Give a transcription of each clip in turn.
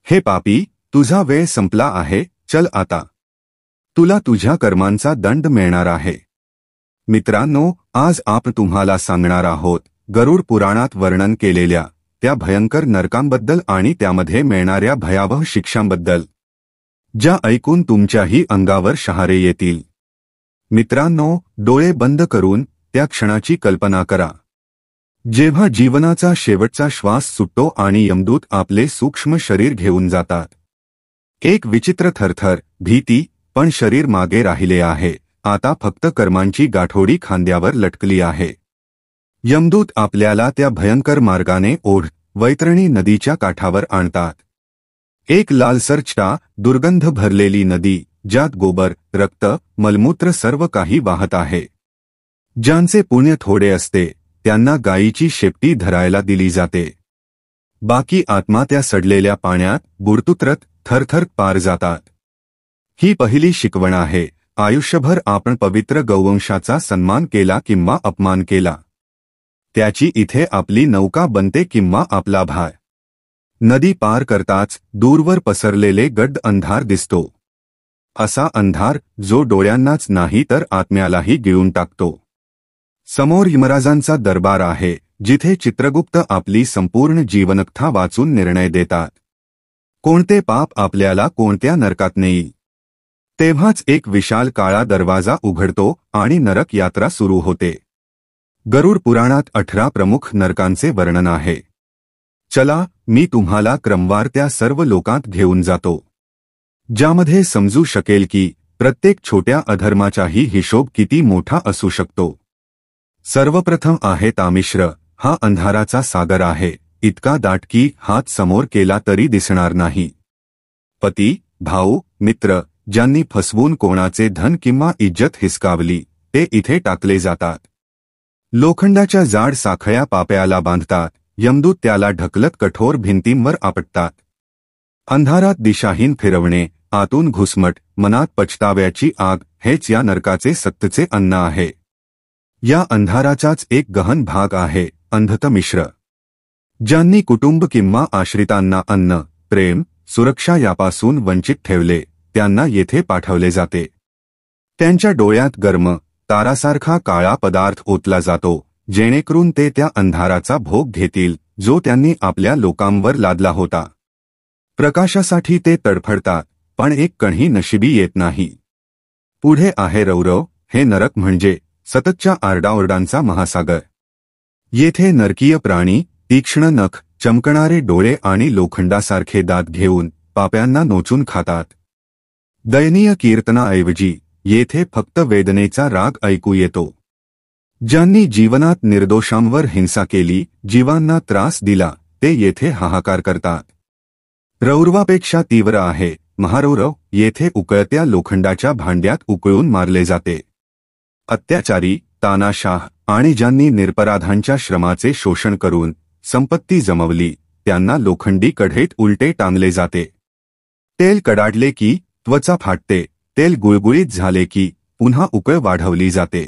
हे पापी, तुझा वेळ संपला आहे, चल आता. तुला तुझ्या कर्मांचा दंड मिळणार आहे. मित्रांनो, आज आपण तुम्हाला सांगणार आहोत गरुड पुराणात वर्णन केलेल्या त्या भयंकर नरकांबद्दल आणि त्यामध्ये मिळणाऱ्या भयावह शिक्षांबद्दल, ज्या ऐकून तुमच्याही अंगावर शहारे येतील. मित्रांनो, डोळे बंद करून त्या क्षणाची कल्पना करा, जेव्हा जीवनाचा शेवटचा श्वास सुटतो आणि यमदूत आपले सूक्ष्म शरीर घेऊन जातात. एक विचित्र थरथर, भीती, पण शरीर मागे राहिले आहे. आता फक्त कर्मांची गाठोडी खांद्यावर लटकली आहे. यमदूत आपल्याला त्या भयंकर मार्गाने ओढ वैतरणी नदीच्या काठावर आणतात. एक लालसर चिटा, दुर्गंध भरलेली नदी, ज्यात गोबर, रक्त, मलमूत्र सर्व काही वाहत आहे. ज्यांचे पुण्य थोडे असते त्यांना गायीची शेपटी धरायला दिली जाते. बाकी आत्मा त्या सडलेल्या पाण्यात बुडतुरत थरथर पार जातात. ही पहिली शिकवण आहे. आयुष्यभर आपण पवित्र गौवंशाचा सन्मान केला किंवा अपमान केला, त्याची इथे आपली नौका बनते किंवा आपला भार. नदी पार करताच दूरवर पसरलेले गड्ड अंधार दिसतो. असा अंधार जो डोळ्यांनाच नाही तर आत्म्यालाही गिळून टाकतो. समोर यमराजांचा दरबार आहे, जिथे चित्रगुप्त आपली संपूर्ण जीवनकथा वाचून निर्णय देतात. कोणते पाप आपल्याला कोणत्या नरकात नेईल. तेव्हाच एक विशाल काळा दरवाजा उघडतो आणि नरक यात्रा सुरू होते. गरुड पुराणात 18 प्रमुख नरकांचे वर्णन आहे. चला, मी तुम्हाला क्रमवार त्या सर्व लोकांत घेऊन जातो, ज्यामध्ये समजू शकेल की प्रत्येक छोट्या अधर्माचाही हिशोब किती मोठा असू शकतो. सर्वप्रथम आहे तामिश्र. हा अंधाराचा सागर आहे, इतका दाट की हात समोर केला तरी दिसणार नाही. पती, भाऊ, मित्र ज्यांनी फसवून कोणाचे धन किंवा इज्जत हिसकावली, ते इथे टाकले जातात. लोखंडाच्या जाड साखळ्या पाप्याला बांधतात. यमदूत त्याला ढकलत कठोर भिंतींवर आपटतात. अंधारात दिशाहीन फिरवणे, आतून घुसमट, मनात पछताव्याची आग, हेच या नरकाचे सक्तचे अन्न आहे. या अंधाराचाच एक गहन भाग आहे अंधतमिश्र. ज्यांनी कुटुंब किंवा आश्रितांना अन्न, प्रेम, सुरक्षा यापासून वंचित ठेवले, त्यांना येथे पाठवले जाते. त्यांच्या डोळ्यात गर्म, तारासारखा काळा पदार्थ ओतला जातो, जेणेकरून ते त्या अंधाराचा भोग घेतील जो त्यांनी आपल्या लोकांवर लादला होता. प्रकाशासाठी ते तडफडतात, पण एक कणही नशिबी येत नाही. पुढे आहे रौरव. हे नरक म्हणजे सततच्या आरडाओरडांचा महासागर. येथे नरकीय प्राणी तीक्ष्ण नख, चमकणारे डोळे आणि लोखंडासारखे दात घेऊन पाप्यांना नोचून खातात. दयनीय कीर्तनाऐवजी येथे फक्त वेदनेचा राग ऐकू येतो. ज्यांनी जीवनात निर्दोषांवर हिंसा केली, जीवांना त्रास दिला, ते येथे हाहाकार करतात. रौरवापेक्षा तीव्र आहे महारौरव. येथे उकळत्या लोखंडाच्या भांड्यात उकळून मारले जाते. अत्याचारी, तानाशाह आणि ज्यांनी निरपराधांच्या श्रमाचे शोषण करून संपत्ती जमवली, त्यांना लोखंडी कढईत उलटे टांगले जाते. तेल कडाडले की त्वचा फाटते, तेल गुळगुळीत झाले की पुन्हा उकळ वाढवली जाते.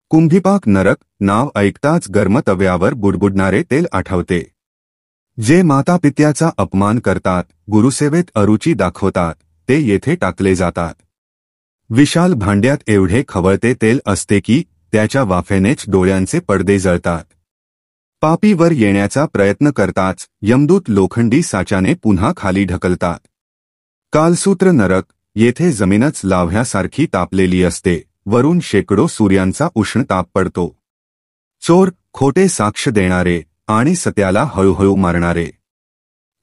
कुंभीपाक नरक नाव ऐकताच गरम तव्यावर बुडबुडणारे तेल आठवते. जे मातापित्याचा अपमान करतात, गुरुसेवेत अरुची दाखवतात, ते येथे टाकले जातात. विशाल भांड्यात एवढे खवळते तेल असते की त्याच्या वाफेनेच डोळ्यांचे पडदे जळतात. पापी वर येण्याचा प्रयत्न करताच यमदूत लोखंडी साच्याने पुन्हा खाली ढकलतात. कालसूत्र नरक. येथे जमीनच लाव्ह्यासारखी तापलेली असते, वरून शेकडो सूर्यांचा उष्ण ताप पडतो. चोर, खोटे साक्ष देणारे आणि सत्याला हळूहळू मारणारे,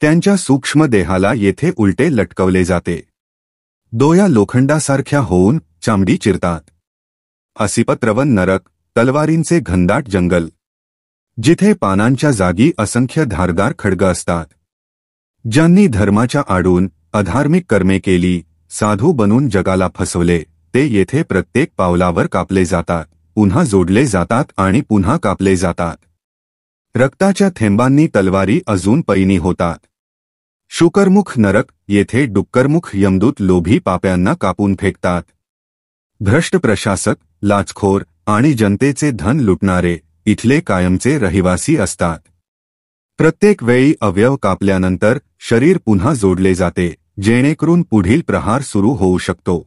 त्यांच्या सूक्ष्म देहाला येथे उलटे लटकवले जाते. डोया लोखंडासारख्या होऊन चामडी चिरतात. असिपत्रवन नरक. तलवारींचे घनदाट जंगल, जिथे पानांच्या जागी असंख्य धारदार खड्ग असतात. ज्यांनी धर्माच्या आडून अधार्मिक कर्मे केली, साधू बनून जगाला फसवले, ते येथे प्रत्येक पावलावर कापले जातात, पुन्हा जोडले जातात आणि पुन्हा कापले जातात. रक्ताच्या थेंबांनी तलवारी अजून पैनी होतात. शुकरमुख नरक. येथे डुक्करमुख यमदूत लोभी पाप्यांना कापून फेकतात. भ्रष्ट प्रशासक, लाचखोर आणि जनतेचे धन लुटणारे इथले कायमचे रहिवासी असतात. प्रत्येक वेळी अवयव कापल्यानंतर शरीर पुन्हा जोडले जाते, जेणेकरून पुढील प्रहार सुरू होऊ शकतो.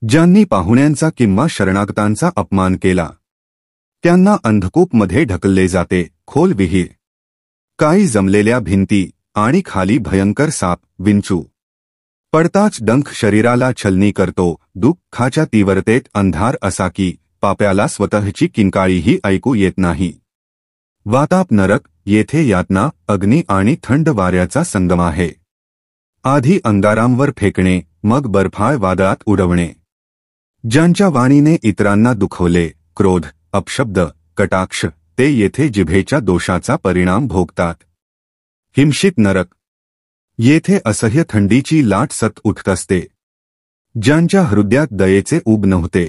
ज्यांनी पाहुण्यांचा किंवा शरणागतांचा अपमान केला त्यांना अंधकूपमध्ये ढकलले जाते, खोल विहीर, काही जमलेल्या भिंती आणि खाली भयंकर साप, विंचू. पडताच डंख शरीराला छलनी करतो. दुःखाच्या तीव्रतेत अंधार असा की पाप्याला स्वतःची किंकाळीही ऐकू येत नाही. वाताप नरक, येथे यातना, अग्नी आणि थंड वाऱ्याचा संगम आहे. आधी अंगारांवर फेकणे, मग बर्फाळ वादळात उडवणे. ज्यांच्या वाणीने इतरांना दुखवले, क्रोध, अपशब्द, कटाक्ष, ते येथे जिभेच्या दोषाचा परिणाम भोगतात. हिमशीत नरक, येथे असह्य थंडीची लाट सत उठत असते. ज्यांच्या हृदयात दयेचे ऊब नव्हते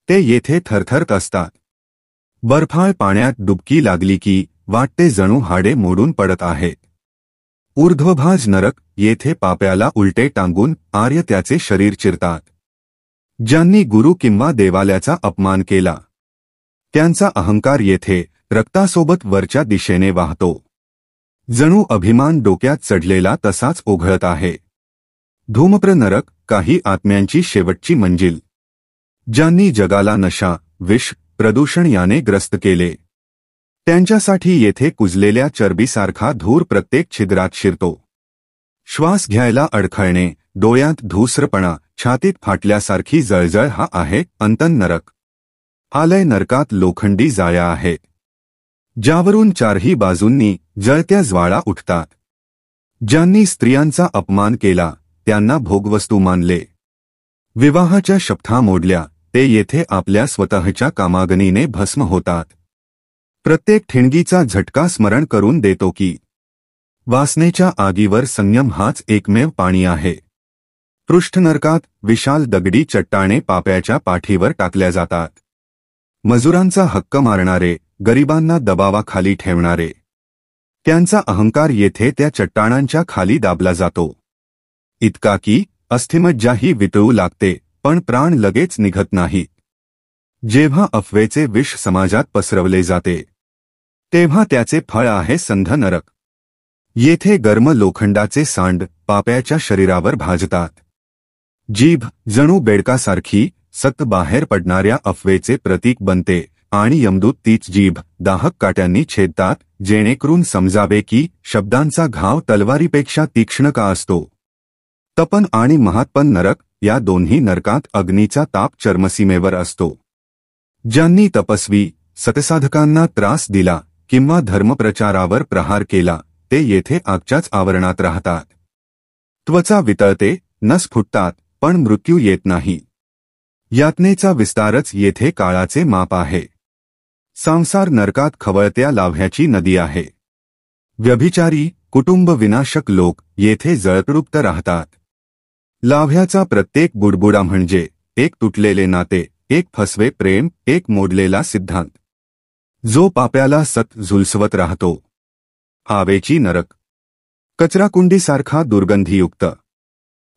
ते येथे थरथरत असतात. बर्फाळ पाण्यात डुबकी लागली की वाटते जणू हाडे मोडून पडत आहेत. ऊर्ध्वभाज नरक, येथे पाप्याला उलटे टांगून आर्य त्याचे शरीर चिरतात. ज्यांनी गुरु किंवा देवालयाचा अपमान केला त्यांचा अहंकार येथे रक्तासोबत वरच्या दिशेने वाहतो. जणू अभिमान डोक्यात चढलेला तसाच ओघळत आहे. धूम्र नरक, काही आत्म्यांची शेवटची मंजिल. ज्यांनी जगाला नशा, विष, प्रदूषण याने ग्रस्त केले त्यांच्यासाठी येथे कुजलेल्या चरबीसारखा धूर प्रत्येक छिद्रात शिरतो. श्वास घ्यायला अडखळणे, डोळ्यात धूसरपणा, छातीत फाटल्यासारखी जळजळ हा आहे अंतन नरक. आलय नरकात लोखंडी जाळ्या आहेत ज्यावरून चारही बाजूंनी जळत्या ज्वाळा उठतात. ज्यांनी स्त्रियांचा अपमान केला त्यांना भोगवस्तू मानले. विवाहाच्या शपथा मोडल्या ते येथे आपल्या स्वतःच्या कामागनीने भस्म होतात. प्रत्येक ठिणगीचा झटका स्मरण करून देतो की वासनेच्या आगीवर संयम हाच एकमेव पाणी आहे. पृष्ठनरकात विशाल दगडी चट्टाणे पाप्याच्या पाठीवर टाकल्या जातात. मजुरांचा हक्क मारणारे, गरिबांना दबावाखाली ठेवणारे, त्यांचा अहंकार येथे त्या चट्टाणांच्या खाली दाबला जातो. इतका की अस्थिमज्जाही वितळू लागते, पण प्राण लगेच निघत नाहीत. जेव्हा अफवेचे विष समाजात पसरवले जाते तेव्हा त्याचे फळ आहे संध नरक. येथे गर्म लोखंडाचे सांड पाप्याच्या शरीरावर भाजतात. जीभ जणू बेडकासारखी सत बाहेर पडणाऱ्या अफवेचे प्रतीक बनते आणि यमदूत तीच जीभ दाहक काट्यांनी छेदतात, जेणेकरून समजावे की शब्दांचा घाव तलवारीपेक्षा तीक्ष्ण का असतो. तपन आणि महात्पन नरक, या दोन्ही नरकात अग्नीचा ताप चर्मसीमेवर असतो. ज्यांनी तपस्वी, सतसाधकांना त्रास दिला किंवा धर्मप्रचारावर प्रहार केला ते येथे आगच्याच आवरणात राहतात. त्वचा वितळते, नस फुटतात, पण मृत्यू येत नाही. यातनेचा विस्तारच येथे काळाचे माप आहे. संसार नरकात खवळत्या लाव्ह्याची नदी आहे. व्यभिचारी, कुटुंब विनाशक लोक येथे जळतडुप्त राहतात. लाव्ह्याचा प्रत्येक बुडबुडा म्हणजे एक तुटलेले नाते, एक फसवे प्रेम, एक मोडलेला सिद्धांत, जो पाप्याला सत झुलसवत राहतो. आवेची नरक, कचराकुंडीसारखा दुर्गंधीयुक्त.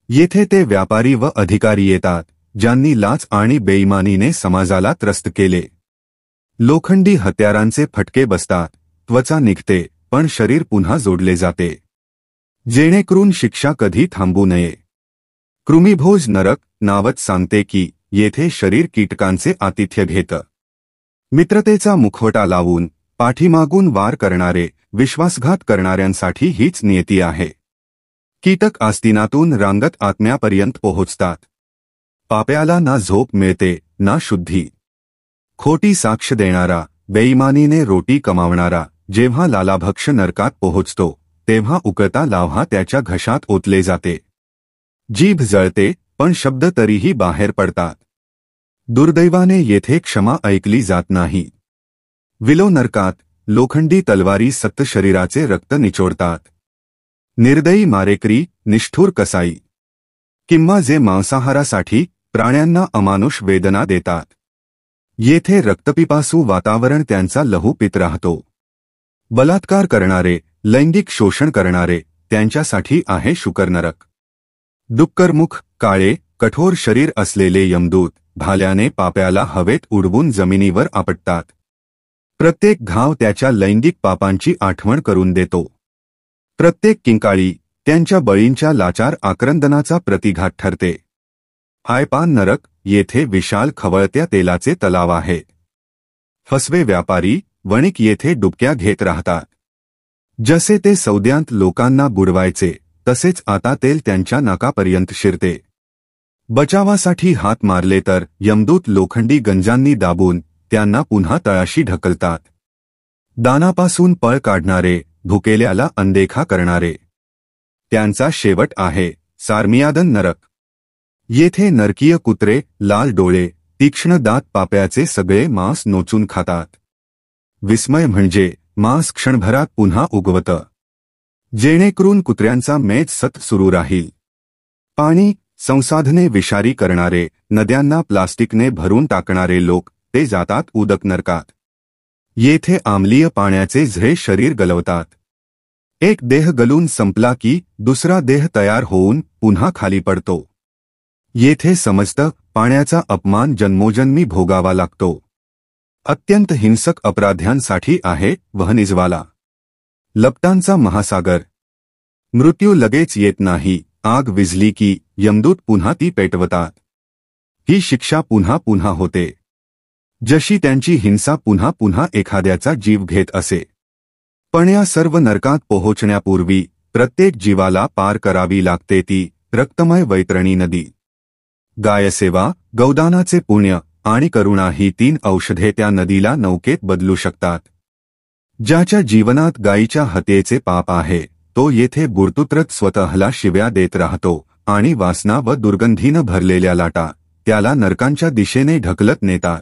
येथे ते व्यापारी व अधिकारी येतात ज्यांनी लाच आणि बेईमानीने समाजाला त्रस्त केले. लोखंडी हत्यारांचे फटके बसतात, त्वचा निघते, पण शरीर पुन्हा जोडले जाते, जेणेकरून शिक्षा कधी थांबू नये. कृमिभोज नरक, नावच सांगते की येथे शरीर कीटकांचे आतिथ्य घेतं. मित्रतेचा मुखवटा लावून पाठीमागून वार करणारे, विश्वासघात करणाऱ्यांसाठी हीच नियती आहे. कीटक आस्तीनातून रांगत आत्म्यापर्यंत पोहोचतात. पाप्याला ना झोप मिळते ना शुद्धी. खोटी साक्ष देणारा, बेईमानीने रोटी कमावणारा जेव्हा लालाभक्ष नरकात पोहोचतो तेव्हा उकळता लाव्हा त्याच्या घशात ओतले जाते. जीभ जळते, पण शब्द तरीही बाहेर पडतात. दुर्दैवाने येथे क्षमा ऐकली जात नाही. विलो नरकात लोखंडी तलवारी सत्त शरीराचे रक्त निचोडतात. निर्दयी मारेकरी, निष्ठुर कसाई किंवा जे मांसाहारासाठी प्राण्यांना अमानुष वेदना देतात. येथे रक्तपिपासू वातावरण त्यांचा लहू पित राहतो. बलात्कार करणारे, लैंगिक शोषण करणारे त्यांच्यासाठी आहे शुकर नरक. डुक्करमुख, काळे, कठोर शरीर असलेले यमदूत भाल्याने पाप्याला हवेत उडवून जमिनीवर आपटतात. प्रत्येक घाव त्याच्या लैंगिक पापांची आठवण करून देतो. प्रत्येक किंकाळी त्यांच्या बळींच्या लाचार आक्रंदनाचा प्रतिघात ठरते. हायपान नरक येथे विशाल खवळत्या तेलाचे तलाव आहे. फसवे व्यापारी वणिक येथे डुबक्या घेत राहतात. जसे ते सौद्यांत लोकांना बुडवायचे तसेच आता तेल त्यांच्या नाकापर्यंत शिरते. बचावासाठी हात मारले तर यमदूत लोखंडी गंजांनी दाबून त्यांना पुन्हा तळाशी ढकलतात. दानापासून पळ काढणारे, भुकेल्याला अनदेखा करणारे. त्यांचा शेवट आहे सार्मियादन नरक. येथे नरकीय कुत्रे, लाल डोळे, तीक्ष्ण दात पाप्याचे सगळे मांस नोचून खातात. विस्मय म्हणजे मांस क्षणभरात पुन्हा उगवतं, जेणेकरून कुत्र्यांचा मेच सत सुरू राहील. पाणी, संसाधने विषारी करणारे, नद्यांना प्लास्टिकने भरून टाकणारे लोक ते जातात उदक नरकात. येथे आम्लीय पाण्याचे झरे शरीर गलवतात. एक देह गलून संपला की दुसरा देह तयार होऊन पुन्हा खाली पडतो. येथे समजतं पाण्याचा अपमान जन्मोजन्मी भोगावा लागतो. अत्यंत हिंसक अपराध्यांसाठी आहे वहनिजवाला. लपटांचा महासागर. मृत्यू लगेच येत नाही. आग विझली की यमदूत पुन्हा ती पेटवतात. ही शिक्षा पुन्हा पुन्हा होते. जशी त्यांची हिंसा पुन्हा पुन्हा एखाद्याचा जीव घेत असे. पण या सर्व नरकात पोहोचण्यापूर्वी प्रत्येक जीवाला पार करावी लागते ती रक्तमय वैतरणी नदी. गायसेवा, गौदानाचे पुण्य आणि करुणा ही 3 औषधे त्या नदीला नौकेत बदलू शकतात. ज्याच्या जीवनात गायीच्या हत्येचे पाप आहे तो येथे बुरतुत्रत स्वतःला शिव्या देत राहतो आणि वासना व दुर्गंधीनं भरलेल्या लाटा त्याला नरकांच्या दिशेने ढकलत नेतात.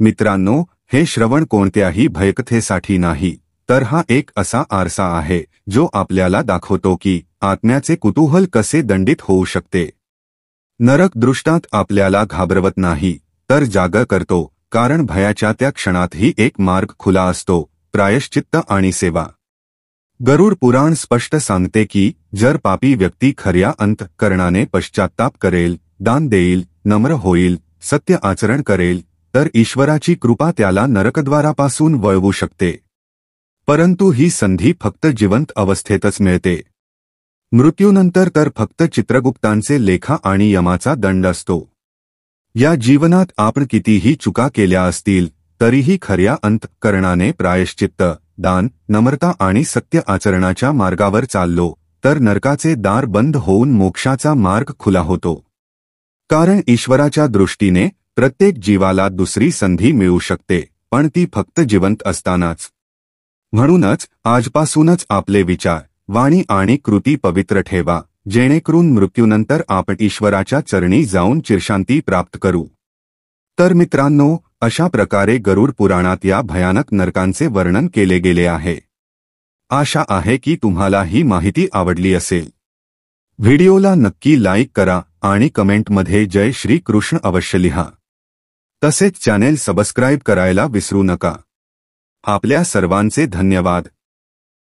मित्रांनो, हे श्रवण कोणत्याही भयकथेसाठी नाही, तर हा एक असा आरसा आहे जो आपल्याला दाखवतो की आत्म्याचे कुतूहल कसे दंडित होऊ शकते. नरक दृष्टांत आपल्याला घाबरवत नाही तर जाग करतो, कारण भयाच्या त्या क्षणातही एक मार्ग खुला असतो, प्रायश्चित्त आणि सेवा. गरुड पुराण स्पष्ट सांगते की जर पापी व्यक्ती खऱ्या अंतःकरणाने पश्चात्ताप करेल, दान देईल, नम्र होईल, सत्य आचरण करेल तर ईश्वराची कृपा त्याला नरकद्वारापासून वळवू शकते. परंतु ही संधी फक्त जिवंत अवस्थेतच मिळते. मृत्यूनंतर तर फक्त चित्रगुप्तांचे लेखा आणि यमाचा दंड असतो. या जीवनात आपण कितीही चुका केल्या असतील तरीही खऱ्या अंतःकरणाने प्रायश्चित्त, दान, नम्रता आणि सत्य आचरणाच्या मार्गावर चाललो तर नरकाचे दार बंद होऊन मोक्षाचा मार्ग खुला होतो. कारण ईश्वराच्या दृष्टीने प्रत्येक जीवाला दुसरी संधी मिळू शकते, पण ती फक्त जिवंत असतानाच. म्हणूनच आजपासूनच आपले विचार, वाणी आणि कृती पवित्र ठेवा, जेणेकरून मृत्यूनंतर आपण ईश्वराच्या चरणी जाऊन चिरशांती प्राप्त करू. तर मित्रांनो, अशा प्रकारे गरुड पुराणात या भयानक नरकांचे वर्णन केले गेले आहे. आशा आहे की तुम्हाला ही माहिती आवडली असेल. व्हिडिओला नक्की लाईक करा आणि कमेंटमध्ये जय श्री कृष्ण अवश्य लिहा. तसेच चॅनेल सबस्क्राईब करायला विसरू नका. आपल्या सर्वांचे धन्यवाद.